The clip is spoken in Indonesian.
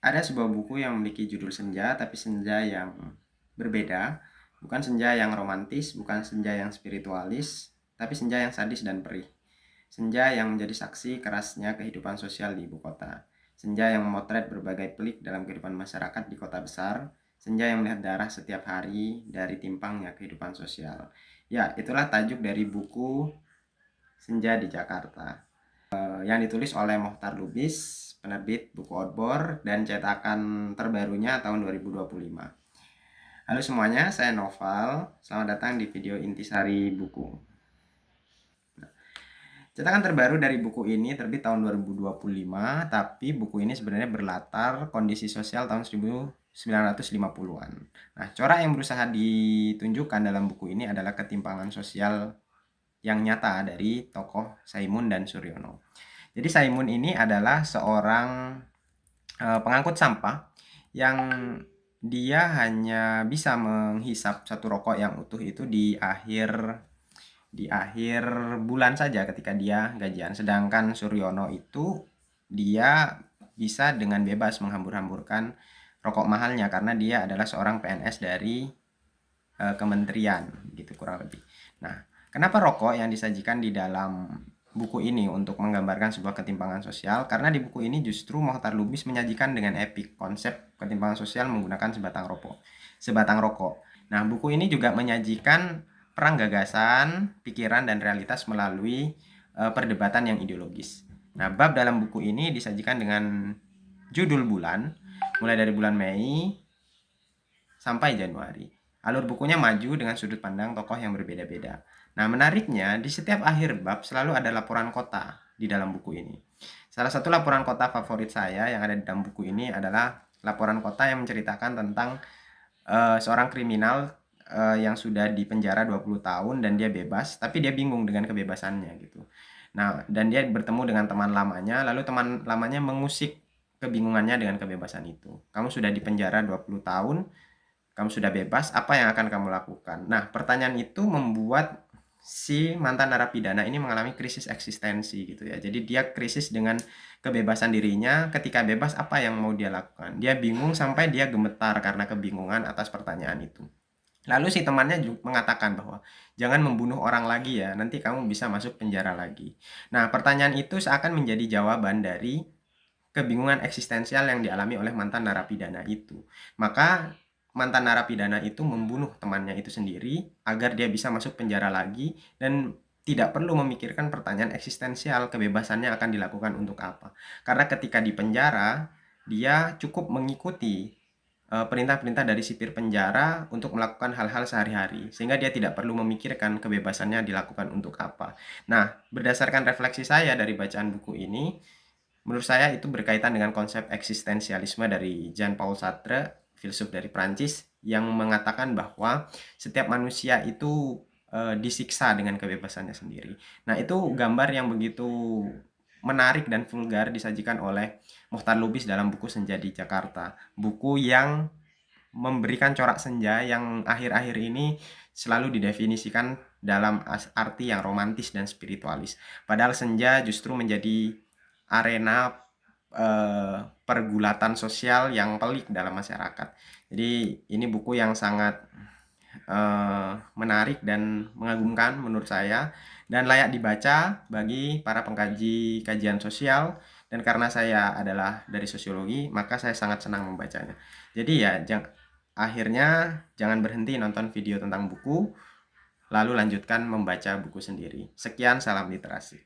Ada sebuah buku yang memiliki judul Senja, tapi senja yang berbeda. Bukan senja yang romantis, bukan senja yang spiritualis, tapi senja yang sadis dan perih. Senja yang menjadi saksi kerasnya kehidupan sosial di ibu kota. Senja yang memotret berbagai pelik dalam kehidupan masyarakat di kota besar. Senja yang melihat darah setiap hari dari timpangnya kehidupan sosial. Ya, itulah tajuk dari buku Senja di Jakarta, yang ditulis oleh Mohtar Lubis, penerbit buku Odbor, dan cetakan terbarunya tahun 2025. Halo semuanya, saya Noval. Selamat datang di video intisari buku. Cetakan terbaru dari buku ini terbit tahun 2025, tapi buku ini sebenarnya berlatar kondisi sosial tahun 1950-an. Nah, corak yang berusaha ditunjukkan dalam buku ini adalah ketimpangan sosial yang nyata dari tokoh Saimun dan Suryono. Jadi Saimun ini adalah seorang pengangkut sampah yang dia hanya bisa menghisap satu rokok yang utuh itu di akhir bulan saja ketika dia gajian. Sedangkan Suryono itu dia bisa dengan bebas menghambur-hamburkan rokok mahalnya karena dia adalah seorang PNS dari kementerian gitu kurang lebih. Nah, kenapa rokok yang disajikan di dalam buku ini untuk menggambarkan sebuah ketimpangan sosial? Karena di buku ini justru Mohtar Lubis menyajikan dengan epik konsep ketimpangan sosial menggunakan sebatang rokok. Sebatang rokok. Nah, buku ini juga menyajikan perang gagasan, pikiran, dan realitas melalui perdebatan yang ideologis. Nah, bab dalam buku ini disajikan dengan judul bulan, mulai dari bulan Mei sampai Januari. Alur bukunya maju dengan sudut pandang tokoh yang berbeda-beda. Nah, menariknya, di setiap akhir bab selalu ada laporan kota di dalam buku ini. Salah satu laporan kota favorit saya yang ada di dalam buku ini adalah laporan kota yang menceritakan tentang seorang kriminal yang sudah dipenjara 20 tahun dan dia bebas, tapi dia bingung dengan kebebasannya gitu. Nah, dan dia bertemu dengan teman lamanya, lalu teman lamanya mengusik kebingungannya dengan kebebasan itu. Kamu sudah dipenjara 20 tahun, kamu sudah bebas, apa yang akan kamu lakukan? Nah, pertanyaan itu membuat si mantan narapidana ini mengalami krisis eksistensi gitu ya. Jadi dia krisis dengan kebebasan dirinya, ketika bebas apa yang mau dia lakukan. Dia bingung sampai dia gemetar karena kebingungan atas pertanyaan itu. Lalu si temannya juga mengatakan bahwa jangan membunuh orang lagi ya, nanti kamu bisa masuk penjara lagi. Nah, pertanyaan itu seakan menjadi jawaban dari kebingungan eksistensial yang dialami oleh mantan narapidana itu. Maka mantan narapidana itu membunuh temannya itu sendiri agar dia bisa masuk penjara lagi dan tidak perlu memikirkan pertanyaan eksistensial kebebasannya akan dilakukan untuk apa. Karena ketika di penjara, dia cukup mengikuti perintah-perintah dari sipir penjara untuk melakukan hal-hal sehari-hari sehingga dia tidak perlu memikirkan kebebasannya dilakukan untuk apa. Nah, berdasarkan refleksi saya dari bacaan buku ini, menurut saya itu berkaitan dengan konsep eksistensialisme dari Jean-Paul Sartre, filsuf dari Prancis, yang mengatakan bahwa setiap manusia itu disiksa dengan kebebasannya sendiri. Nah, itu gambar yang begitu menarik dan vulgar disajikan oleh Mohtar Lubis dalam buku Senja di Jakarta. Buku yang memberikan corak senja yang akhir-akhir ini selalu didefinisikan dalam arti yang romantis dan spiritualis. Padahal senja justru menjadi arena pergulatan sosial yang pelik dalam masyarakat. Jadi ini buku yang sangat menarik dan mengagumkan menurut saya dan layak dibaca bagi para pengkaji kajian sosial, dan karena saya adalah dari sosiologi maka saya sangat senang membacanya. Jadi ya akhirnya jangan berhenti nonton video tentang buku lalu lanjutkan membaca buku sendiri. Sekian, salam literasi.